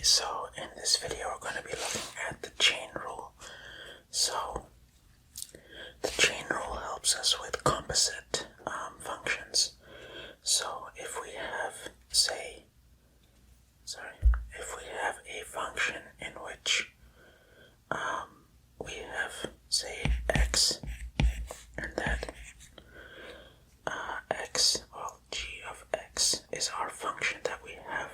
So in this video we're going to be looking at the chain rule. So the chain rule helps us with composite functions. So if we have, if we have a function in which we have, say, x, and that g of x is our function that we have.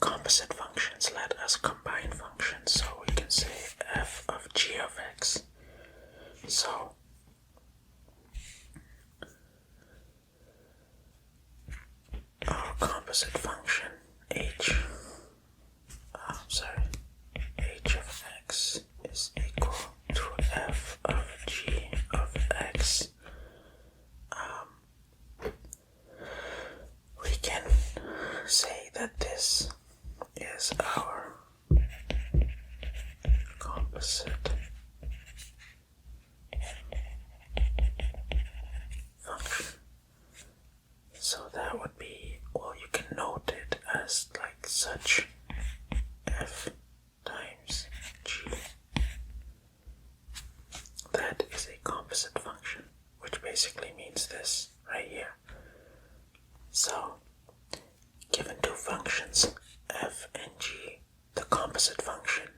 Composite functions let us combine functions, so we can say f of g of x. So our composite function h of x is equal to f of g of x. We can say that this is our composite function. So that would be, well, you can note it as like such: f times g. That is a composite function, which basically means this right here. So, given two functions, f and g, the composite function,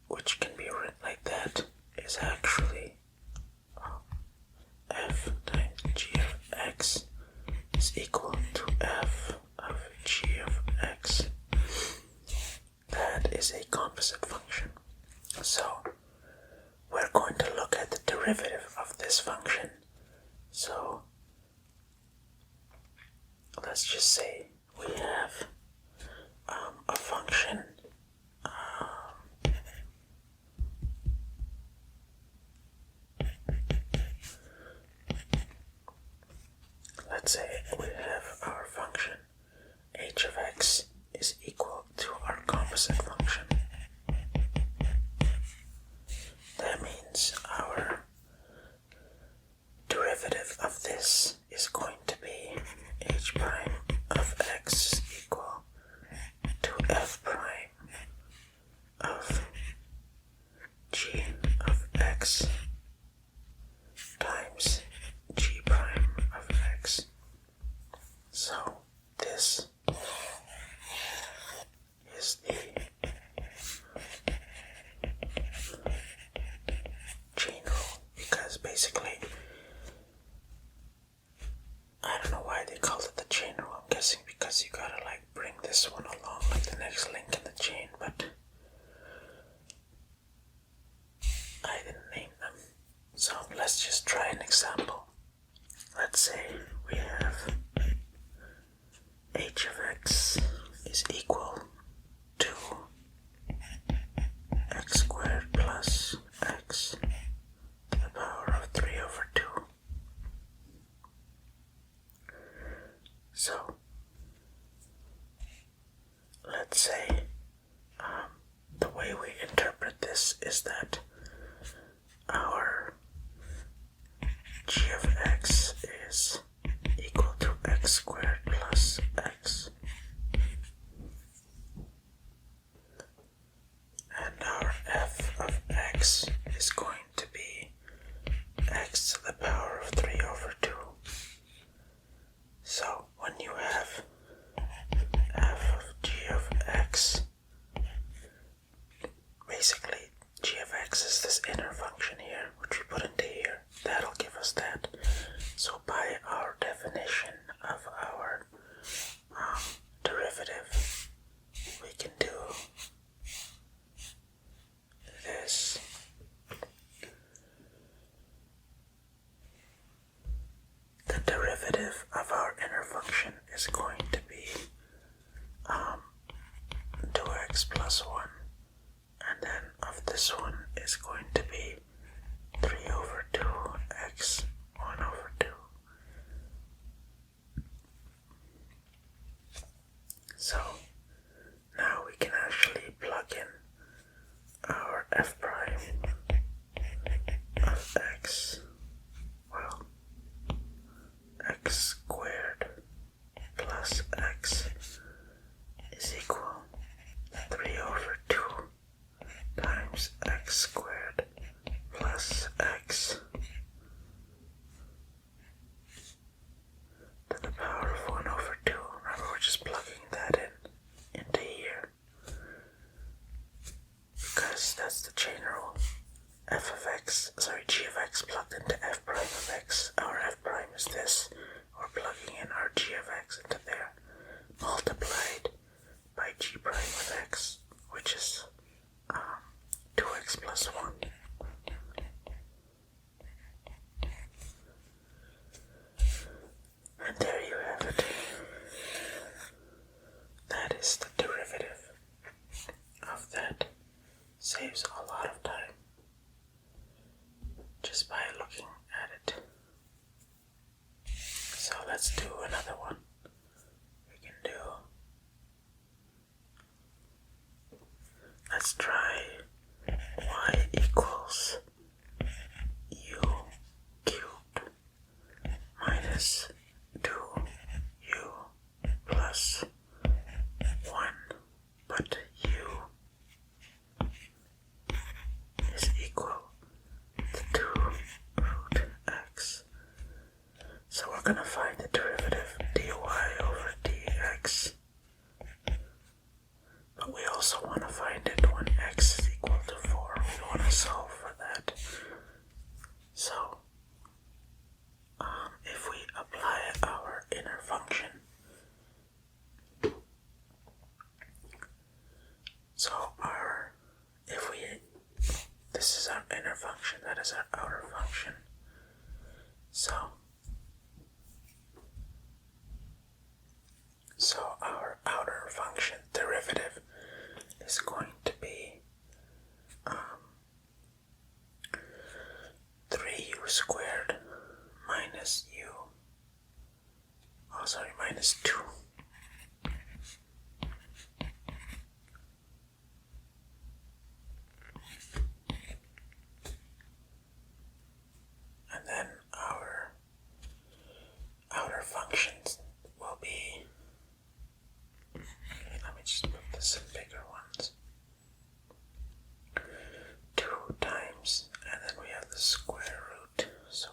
which can be written like that, is actually f times g of x is equal to f of g of x. That is a composite function. So we're going to look at the derivative of this function. So let's just say we have a function let's say we have our function h of x is equal to our composite function. That means our derivative of this is going to be h prime of x is equal to f prime of g of x times g prime of x. So this is the chain rule, because basically, I don't know why they called it the chain rule. I'm guessing because you gotta like bring this one along like the next link in the chain, but I didn't name them. So let's just try an example. Let's say we have h of x is equal to x squared plus x to the power of 3 over 2. So let's say the way we interpret this is that our g of x is equal to x squared plus x, and our f of x is going to be x to the power of 3 over 2. So when you have f of g of x, basically g of x is this inner function here, which we put into here. That'll give us that. So by our definition of our derivative, we can do this. The derivative of our inner function is going to be 2x plus 1, and then of this one is going to be 3 over 2x 1 over 2. So now we can actually plug in our f prime of x, well, x squared plus x is equal derivative of that saves a lot of time just by looking at it. So let's do another one. We can do, let's try y equals u cubed minus 2u plus 1, but u is equal to 2 root x. So we're going to find the derivative dy over dx, but we also want to find it when x is equal to 4. We want to solve for that. So if we apply our inner function, this is our inner function, that is our outer function. So our outer function derivative is going to be 3u squared minus minus 2. And then our outer functions will be, let me just put this in bigger ones, 2 times, and then we have the square root. So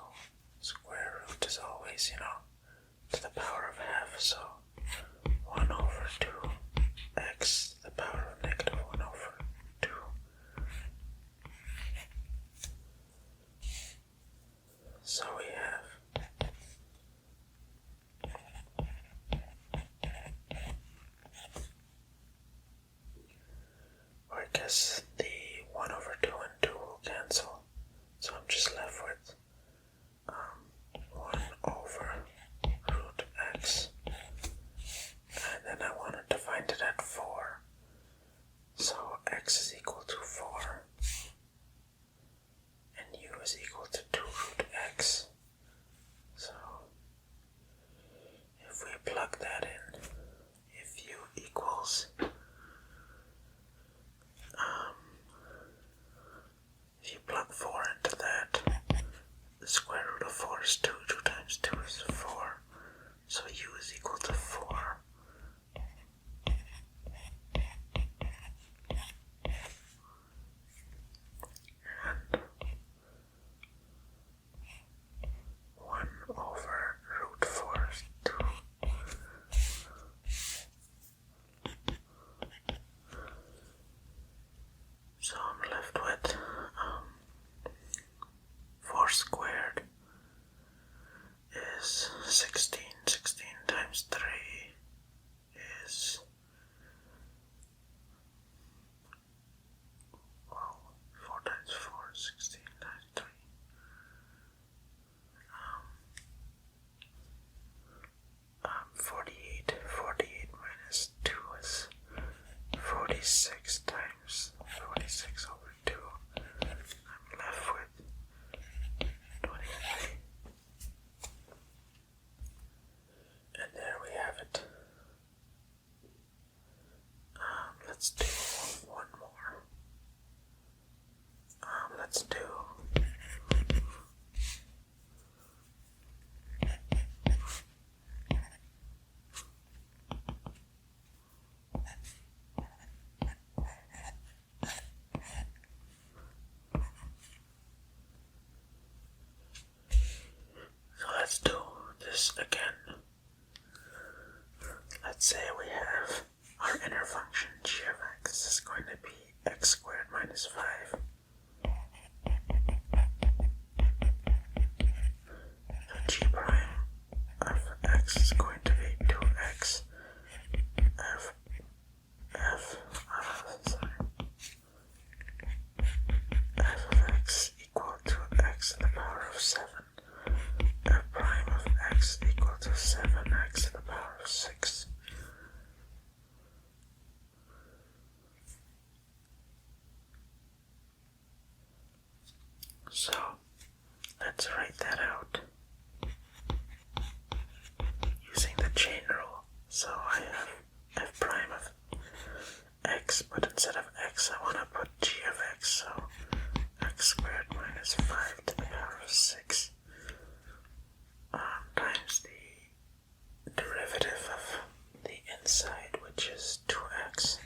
square root is always, to the power of half, so 1 over 2x to the power of negative 1 over 2. So we have or I guess the 1 over 2 and 2 will cancel, so I'm just left with 1 over root x, and then I wanted to find it at 4, so x is equal to 4 and u is equal to 2 root x. So if we plug that in, if u equals if you plug 4 into that, the square root of 4 is 2, 2 times 2 is 4, so u is equal to 4. And 1 over root 4 is 2. So I'm left with 4 squared is 16. 16 times 3 is, 4 times 4 is 16 times 3. 48. 48 minus 2 is 46 times 46 over 2. I'm left with 23. And there we have it. Let's do one more. Let's do x, but instead of x I want to put g of x, so x squared minus 5 to the power of 6 times the derivative of the inside, which is 2x.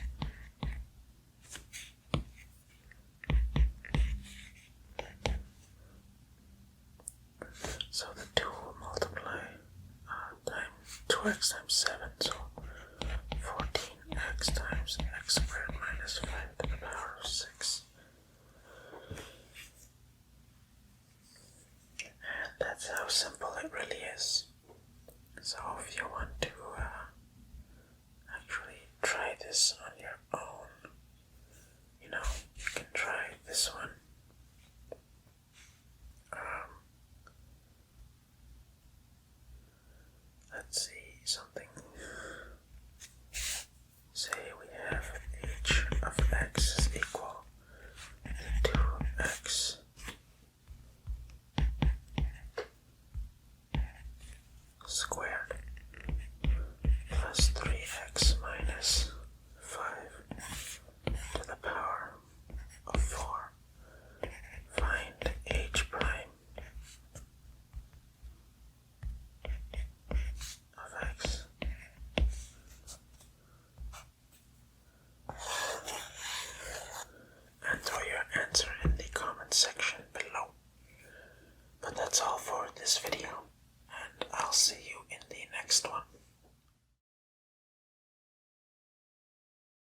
So the 2 will multiply times 2x times 7, so 14x times x squared minus 5 to the power of 6. And that's how simple it really is. So if you want to actually try this on your own, you can try this one. Let's see something. Say we have h of x is equal to 2x squared plus 3x minus 5 to the power of 4. Find h prime of x. And throw your answer in the comment section below. But that's all for this video, and I'll see you in the next one.